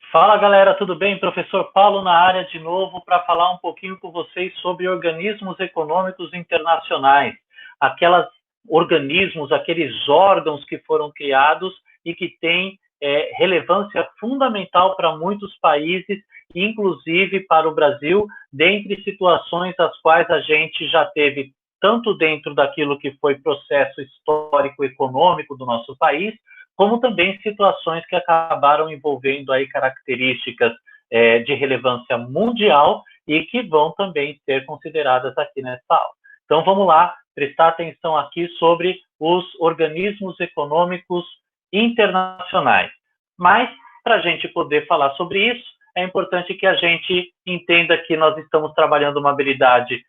Fala galera, tudo bem? Professor Paulo na área de novo para falar um pouquinho com vocês sobre organismos econômicos internacionais, aqueles organismos, aqueles órgãos que foram criados e que têm relevância fundamental para muitos países, inclusive para o Brasil, dentre situações as quais a gente já teve tanto dentro daquilo que foi processo histórico econômico do nosso país, como também situações que acabaram envolvendo aí características de relevância mundial e que vão também ser consideradas aqui nessa aula. Então vamos lá, prestar atenção aqui sobre os organismos econômicos internacionais. Mas, para a gente poder falar sobre isso, é importante que a gente entenda que nós estamos trabalhando uma habilidade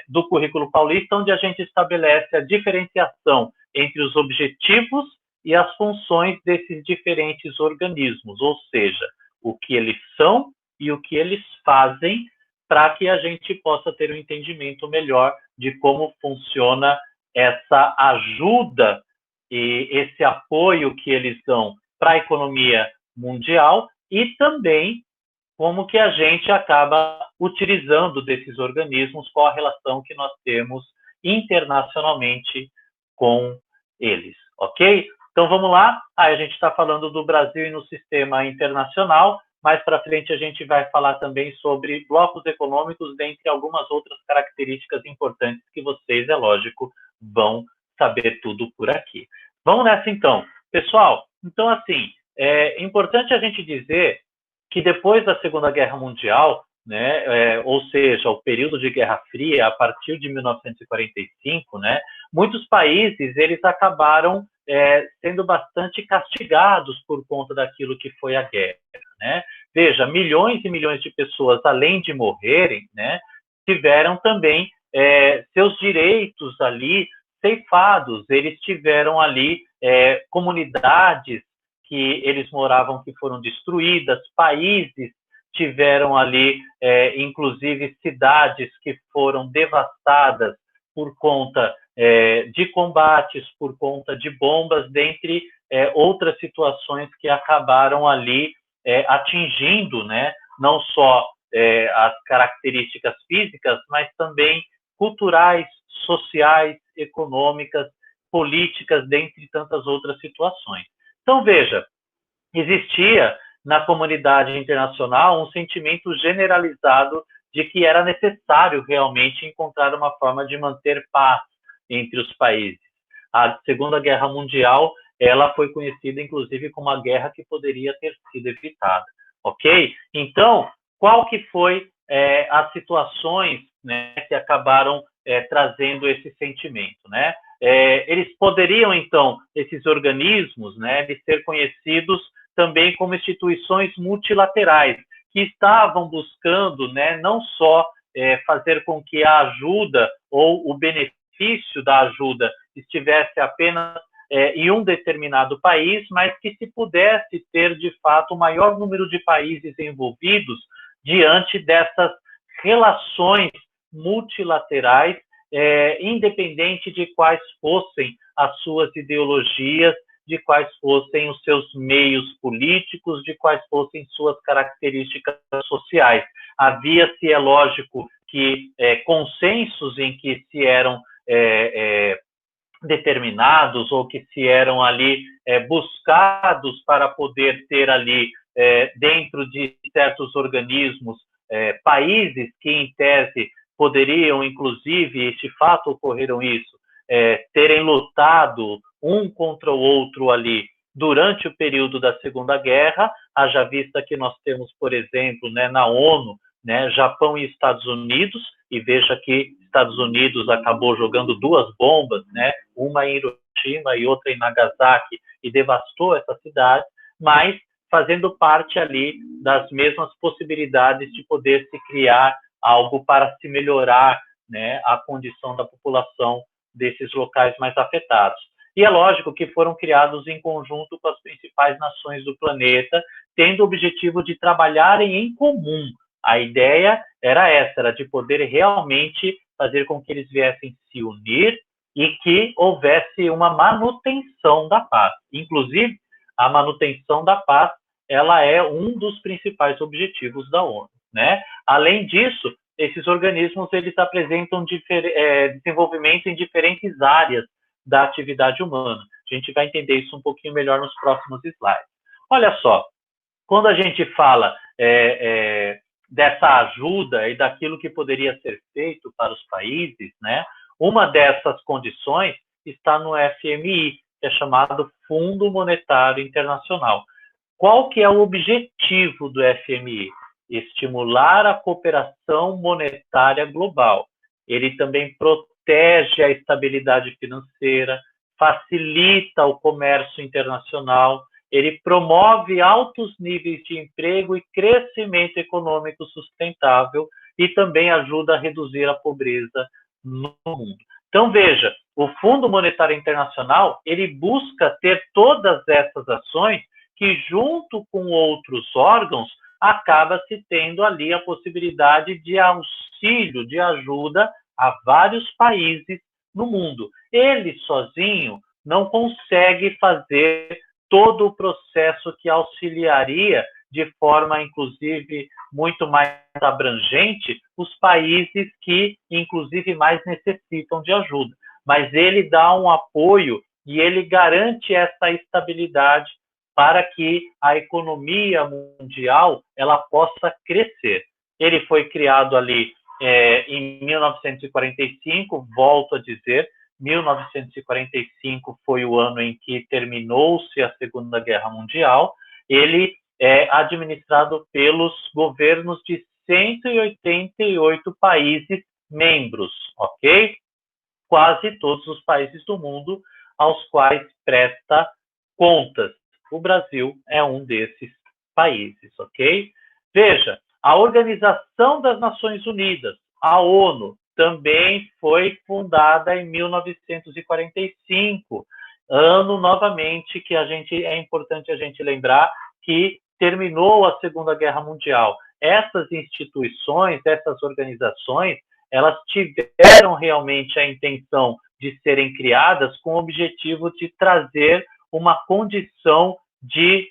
do currículo paulista, onde a gente estabelece a diferenciação entre os objetivos e as funções desses diferentes organismos, ou seja, o que eles são e o que eles fazem, para que a gente possa ter um entendimento melhor de como funciona essa ajuda e esse apoio que eles dão para a economia mundial e também como que a gente acaba utilizando desses organismos, qual a relação que nós temos internacionalmente com eles, ok? Então vamos lá, aí a gente está falando do Brasil e no sistema internacional, mais para frente a gente vai falar também sobre blocos econômicos, dentre algumas outras características importantes que vocês, é lógico, vão saber tudo por aqui. Vamos nessa então. Pessoal, então assim, é importante a gente dizer que depois da Segunda Guerra Mundial, né, ou seja, o período de Guerra Fria, a partir de 1945, né, muitos países eles acabaram sendo bastante castigados por conta daquilo que foi a guerra, né? Veja, milhões e milhões de pessoas, além de morrerem, né, tiveram também seus direitos ali ceifados. Eles tiveram ali comunidades que eles moravam que foram destruídas, países tiveram ali, inclusive, cidades que foram devastadas por conta de combates, por conta de bombas, dentre outras situações que acabaram ali atingindo, né, não só as características físicas, mas também culturais, sociais, econômicas, políticas, dentre tantas outras situações. Então, veja, existia na comunidade internacional um sentimento generalizado de que era necessário realmente encontrar uma forma de manter paz entre os países. A Segunda Guerra Mundial, ela foi conhecida inclusive como a guerra que poderia ter sido evitada, ok? Então, qual que foi as situações, né, que acabaram trazendo esse sentimento, né? Eles poderiam, então, esses organismos, né, de ser conhecidos também como instituições multilaterais, que estavam buscando, né, não só fazer com que a ajuda ou o benefício da ajuda estivesse apenas em um determinado país, mas que se pudesse ter, de fato, o maior número de países envolvidos diante dessas relações multilaterais, independente de quais fossem as suas ideologias, de quais fossem os seus meios políticos, de quais fossem suas características sociais. Havia-se, é lógico, que consensos em que se eram determinados ou que se eram ali buscados para poder ter ali dentro de certos organismos países que em tese poderiam, inclusive, de fato ocorreram isso, terem lutado um contra o outro ali durante o período da Segunda Guerra, haja vista que nós temos, por exemplo, né, na ONU, né, Japão e Estados Unidos, e veja que Estados Unidos acabou jogando duas bombas, né, uma em Hiroshima e outra em Nagasaki, e devastou essa cidade, mas fazendo parte ali das mesmas possibilidades de poder se criar algo para se melhorar, né, a condição da população desses locais mais afetados. E é lógico que foram criados em conjunto com as principais nações do planeta, tendo o objetivo de trabalharem em comum. A ideia era essa, era de poder realmente fazer com que eles viessem se unir e que houvesse uma manutenção da paz. Inclusive, a manutenção da paz ela é um dos principais objetivos da ONU, né? Além disso, esses organismos eles apresentam desenvolvimento em diferentes áreas da atividade humana. A gente vai entender isso um pouquinho melhor nos próximos slides. Olha só, quando a gente fala dessa ajuda e daquilo que poderia ser feito para os países, né, uma dessas condições está no FMI, que é chamado Fundo Monetário Internacional. Qual que é o objetivo do FMI? Estimular a cooperação monetária global. Ele também protege a estabilidade financeira, facilita o comércio internacional, ele promove altos níveis de emprego e crescimento econômico sustentável e também ajuda a reduzir a pobreza no mundo. Então, veja, o Fundo Monetário Internacional, ele busca ter todas essas ações que, junto com outros órgãos, acaba se tendo ali a possibilidade de auxílio, de ajuda a vários países no mundo. Ele sozinho não consegue fazer todo o processo que auxiliaria de forma, inclusive, muito mais abrangente os países que, inclusive, mais necessitam de ajuda. Mas ele dá um apoio e ele garante essa estabilidade para que a economia mundial ela possa crescer. Ele foi criado ali em 1945, volto a dizer, 1945 foi o ano em que terminou-se a Segunda Guerra Mundial. Ele é administrado pelos governos de 188 países membros, ok? Quase todos os países do mundo aos quais presta contas. O Brasil é um desses países, ok? Veja, a Organização das Nações Unidas, a ONU, também foi fundada em 1945, ano novamente que é importante a gente lembrar que terminou a Segunda Guerra Mundial. Essas instituições, essas organizações, elas tiveram realmente a intenção de serem criadas com o objetivo de trazer uma condição de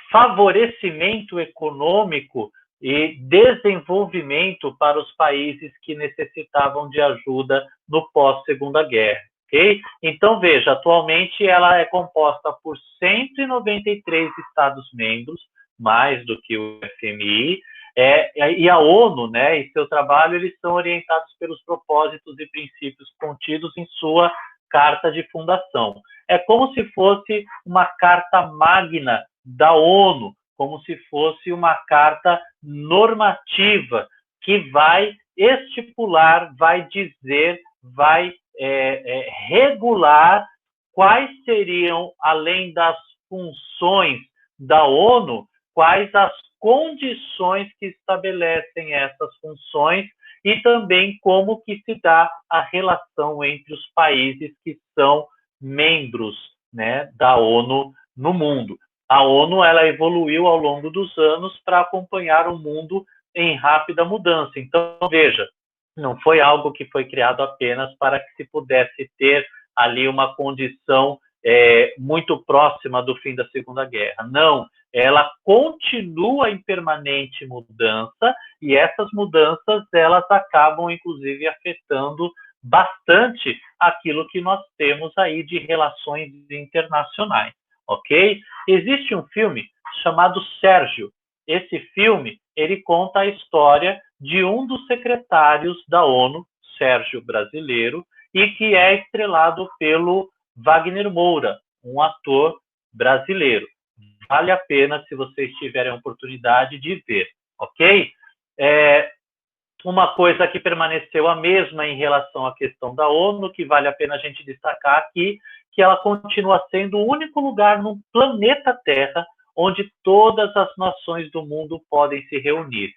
favorecimento econômico e desenvolvimento para os países que necessitavam de ajuda no pós-Segunda Guerra. Okay? Então, veja, atualmente ela é composta por 193 Estados-membros, mais do que o FMI, e a ONU, né, e seu trabalho, eles são orientados pelos propósitos e princípios contidos em sua Carta de Fundação. É como se fosse uma carta magna da ONU, como se fosse uma carta normativa que vai estipular, vai dizer, vai regular quais seriam, além das funções da ONU, quais as condições que estabelecem essas funções e também como que se dá a relação entre os países que são membros, né, da ONU no mundo. A ONU ela evoluiu ao longo dos anos para acompanhar o mundo em rápida mudança. Então, veja, não foi algo que foi criado apenas para que se pudesse ter ali uma condição muito próxima do fim da Segunda Guerra. Não, ela continua em permanente mudança e essas mudanças elas acabam, inclusive, afetando bastante aquilo que nós temos aí de relações internacionais, ok? Existe um filme chamado Sérgio. Esse filme, ele conta a história de um dos secretários da ONU, Sérgio brasileiro, e que é estrelado pelo Wagner Moura, um ator brasileiro. Vale a pena se vocês tiverem a oportunidade de ver, ok? Uma coisa que permaneceu a mesma em relação à questão da ONU, que vale a pena a gente destacar aqui, que ela continua sendo o único lugar no planeta Terra onde todas as nações do mundo podem se reunir,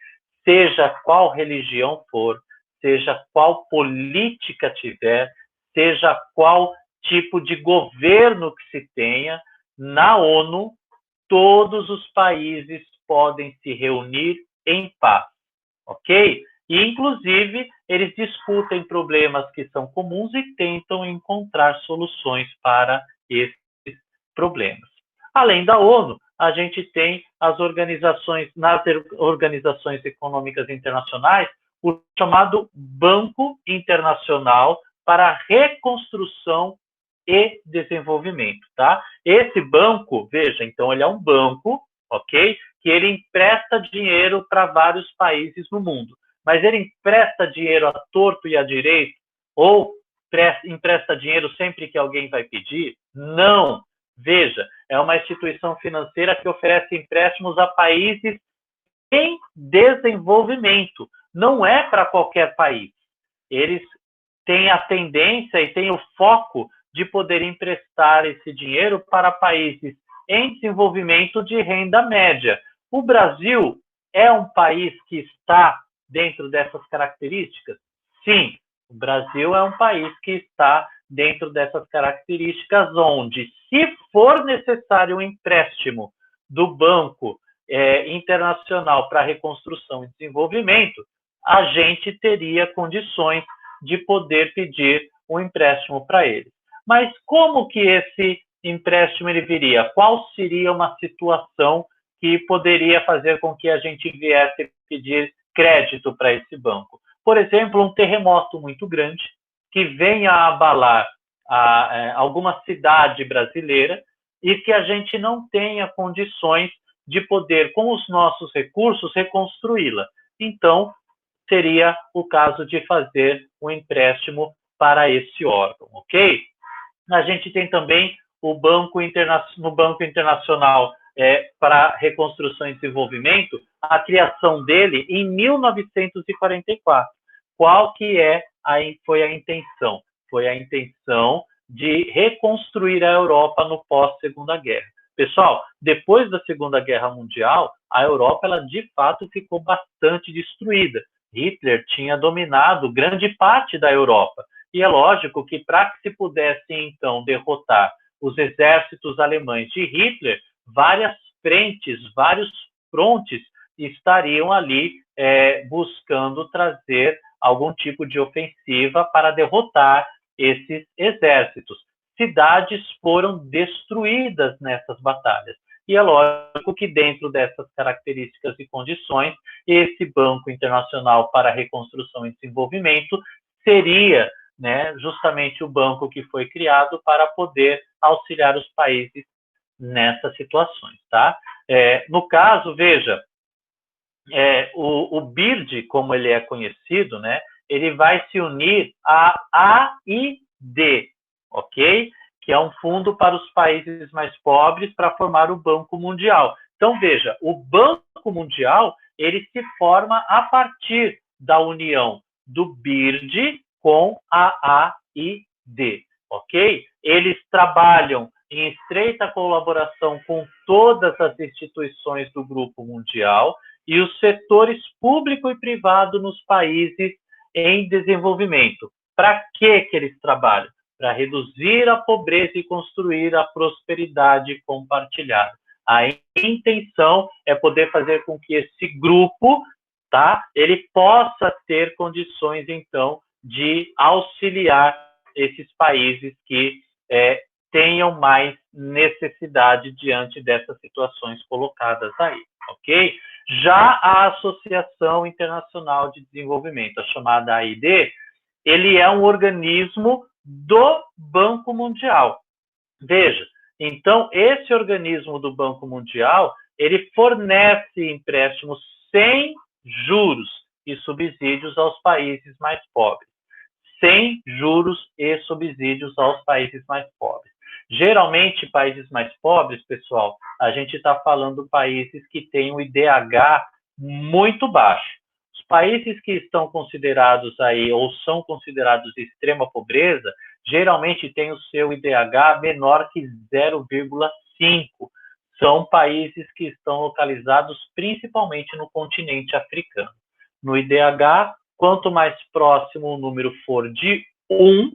seja qual religião for, seja qual política tiver, seja qual tipo de governo que se tenha, na ONU, todos os países podem se reunir em paz, ok? E, inclusive, eles discutem problemas que são comuns e tentam encontrar soluções para esses problemas. Além da ONU, a gente tem as organizações, nas organizações econômicas internacionais, o chamado Banco Internacional para Reconstrução e Desenvolvimento, tá? Esse banco, veja, então ele é um banco, ok? Que ele empresta dinheiro para vários países no mundo. Mas ele empresta dinheiro a torto e a direito? Ou empresta dinheiro sempre que alguém vai pedir? Não. Veja, é uma instituição financeira que oferece empréstimos a países em desenvolvimento. Não é para qualquer país. Eles têm a tendência e têm o foco de poder emprestar esse dinheiro para países em desenvolvimento de renda média. O Brasil é um país que está dentro dessas características? Sim, o Brasil é um país que está dentro dessas características, onde, se for necessário um empréstimo do Banco Internacional para Reconstrução e Desenvolvimento, a gente teria condições de poder pedir um empréstimo para eles. Mas como que esse empréstimo ele viria? Qual seria uma situação que poderia fazer com que a gente viesse pedir crédito para esse banco? Por exemplo, um terremoto muito grande que venha a abalar alguma cidade brasileira e que a gente não tenha condições de poder, com os nossos recursos, reconstruí-la. Então, seria o caso de fazer um empréstimo para esse órgão, ok? A gente tem também o no Banco Internacional para Reconstrução e Desenvolvimento, a criação dele em 1944. Qual que foi a intenção? Foi a intenção de reconstruir a Europa no pós-Segunda Guerra. Pessoal, depois da Segunda Guerra Mundial, a Europa, ela de fato ficou bastante destruída. Hitler tinha dominado grande parte da Europa. E é lógico que para que se pudesse, então, derrotar os exércitos alemães de Hitler, várias frentes, vários frontes estariam ali buscando trazer algum tipo de ofensiva para derrotar esses exércitos. Cidades foram destruídas nessas batalhas. E é lógico que dentro dessas características e condições, esse Banco Internacional para Reconstrução e Desenvolvimento seria, né, justamente o banco que foi criado para poder auxiliar os países nessas situações, tá? No caso, veja, o BIRD, como ele é conhecido, né, ele vai se unir à AID, ok? Que é um fundo para os países mais pobres para formar o Banco Mundial. Então, veja, o Banco Mundial, ele se forma a partir da união do BIRD com a AID, ok? Eles trabalham em estreita colaboração com todas as instituições do Grupo Mundial e os setores público e privado nos países em desenvolvimento. Para que eles trabalham? Para reduzir a pobreza e construir a prosperidade compartilhada. A intenção é poder fazer com que esse grupo, tá, ele possa ter condições, então, de auxiliar esses países que tenham mais necessidade diante dessas situações colocadas aí, ok? Já a Associação Internacional de Desenvolvimento, a chamada AID, ele é um organismo do Banco Mundial. Veja, então, esse organismo do Banco Mundial, ele fornece empréstimos sem juros e subsídios aos países mais pobres. Sem juros e subsídios aos países mais pobres. Geralmente, países mais pobres, pessoal, a gente está falando de países que têm um IDH muito baixo. Os países que estão considerados aí, ou são considerados de extrema pobreza, geralmente têm o seu IDH menor que 0,5. São países que estão localizados principalmente no continente africano. No IDH, quanto mais próximo o número for de 1,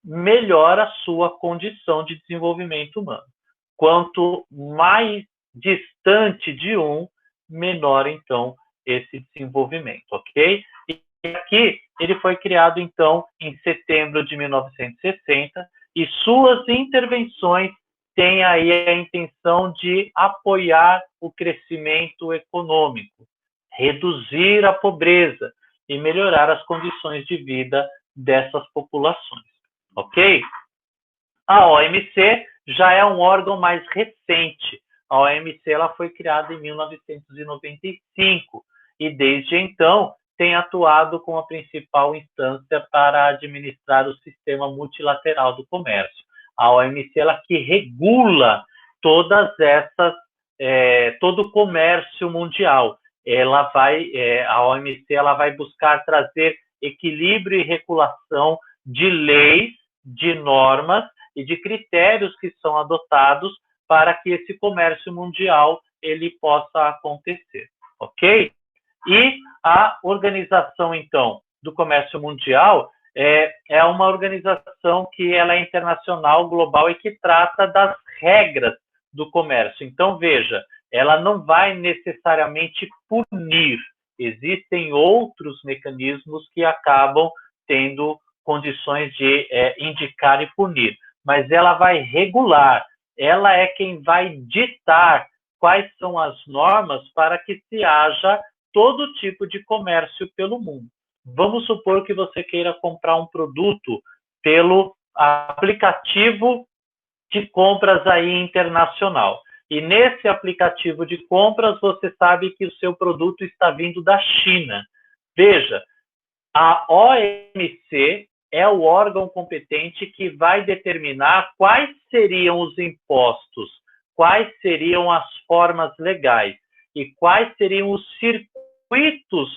melhor a sua condição de desenvolvimento humano. Quanto mais distante de 1, menor, então, esse desenvolvimento, ok? E aqui ele foi criado, então, em setembro de 1960, e suas intervenções tem aí a intenção de apoiar o crescimento econômico, reduzir a pobreza e melhorar as condições de vida dessas populações, ok? A OMC já é um órgão mais recente. A OMC ela foi criada em 1995 e desde então tem atuado como a principal instância para administrar o sistema multilateral do comércio. A OMC ela que regula todas essas, todo o comércio mundial. A OMC ela vai buscar trazer equilíbrio e regulação de leis, de normas e de critérios que são adotados para que esse comércio mundial ele possa acontecer, ok? E a organização, então, do comércio mundial é uma organização que ela é internacional, global e que trata das regras do comércio. Então, veja, ela não vai necessariamente punir. Existem outros mecanismos que acabam tendo condições de indicar e punir, mas ela vai regular, ela é quem vai ditar quais são as normas para que se haja todo tipo de comércio pelo mundo. Vamos supor que você queira comprar um produto pelo aplicativo de compras aí internacional. E nesse aplicativo de compras, você sabe que o seu produto está vindo da China. Veja, a OMC é o órgão competente que vai determinar quais seriam os impostos, quais seriam as formas legais e quais seriam os circuitos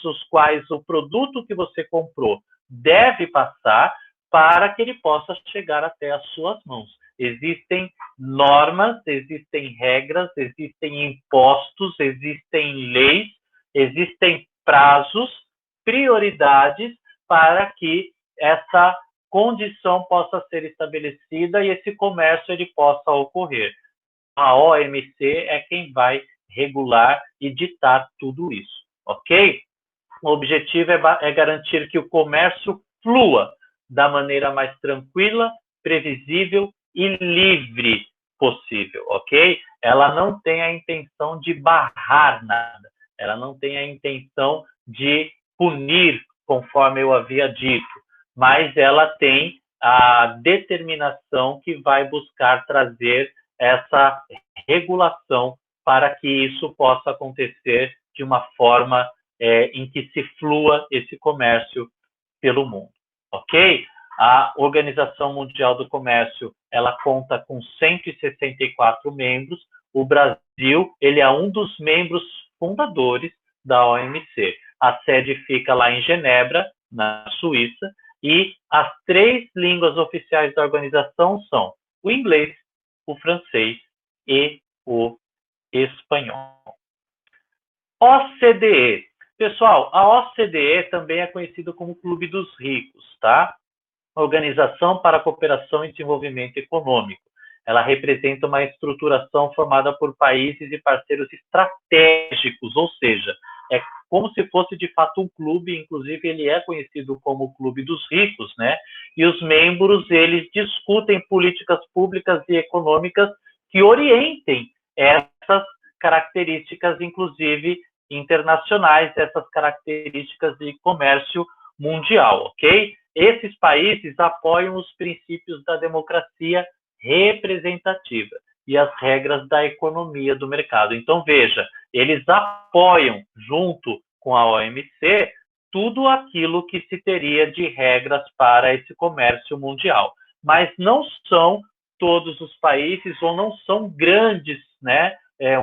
os quais o produto que você comprou deve passar para que ele possa chegar até as suas mãos. Existem normas, existem regras, existem impostos, existem leis, existem prazos, prioridades para que essa condição possa ser estabelecida e esse comércio ele possa ocorrer. A OMC é quem vai regular e ditar tudo isso, ok? O objetivo é garantir que o comércio flua da maneira mais tranquila, previsível e livre possível, ok? Ela não tem a intenção de barrar nada, ela não tem a intenção de punir, conforme eu havia dito, mas ela tem a determinação que vai buscar trazer essa regulação para que isso possa acontecer de uma forma em que se flua esse comércio pelo mundo, ok? A Organização Mundial do Comércio, ela conta com 164 membros. O Brasil, ele é um dos membros fundadores da OMC. A sede fica lá em Genebra, na Suíça, e as 3 línguas oficiais da organização são o inglês, o francês e o espanhol. OCDE. Pessoal, a OCDE também é conhecida como Clube dos Ricos, tá? Organização para a Cooperação e Desenvolvimento Econômico. Ela representa uma estruturação formada por países e parceiros estratégicos, ou seja, é como se fosse de fato um clube, inclusive ele é conhecido como o Clube dos Ricos, né? E os membros, eles discutem políticas públicas e econômicas que orientem essas características, inclusive internacionais, essas características de comércio mundial, ok? Esses países apoiam os princípios da democracia representativa e as regras da economia do mercado. Então, veja, eles apoiam, junto com a OMC, tudo aquilo que se teria de regras para esse comércio mundial. Mas não são todos os países, ou não são grandes, né?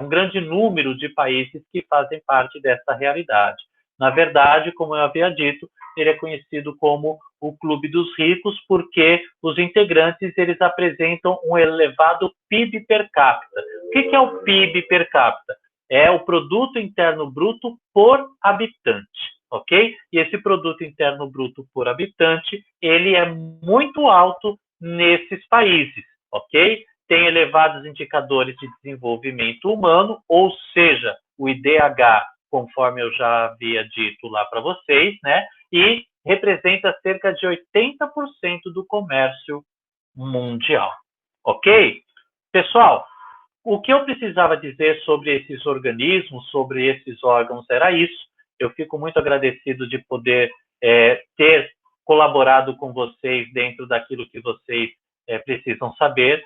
Um grande número de países que fazem parte dessa realidade. Na verdade, como eu havia dito, ele é conhecido como o Clube dos Ricos porque os integrantes eles apresentam um elevado PIB per capita. O que é o PIB per capita? É o Produto Interno Bruto por habitante, ok? E esse Produto Interno Bruto por habitante, ele é muito alto nesses países, ok? Tem elevados indicadores de desenvolvimento humano, ou seja, o IDH, conforme eu já havia dito lá para vocês, né? E representa cerca de 80% do comércio mundial, ok? Pessoal, o que eu precisava dizer sobre esses organismos, sobre esses órgãos, era isso. Eu fico muito agradecido de poder ter colaborado com vocês dentro daquilo que vocês precisam saber.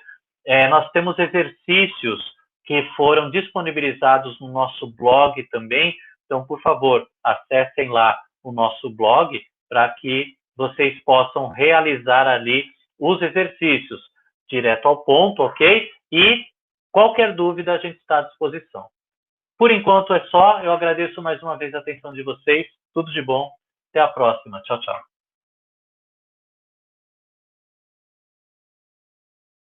Nós temos exercícios que foram disponibilizados no nosso blog também, então, por favor, acessem lá o nosso blog para que vocês possam realizar ali os exercícios direto ao ponto, ok? E qualquer dúvida, a gente está à disposição. Por enquanto é só. Eu agradeço mais uma vez a atenção de vocês. Tudo de bom. Até a próxima. Tchau, tchau.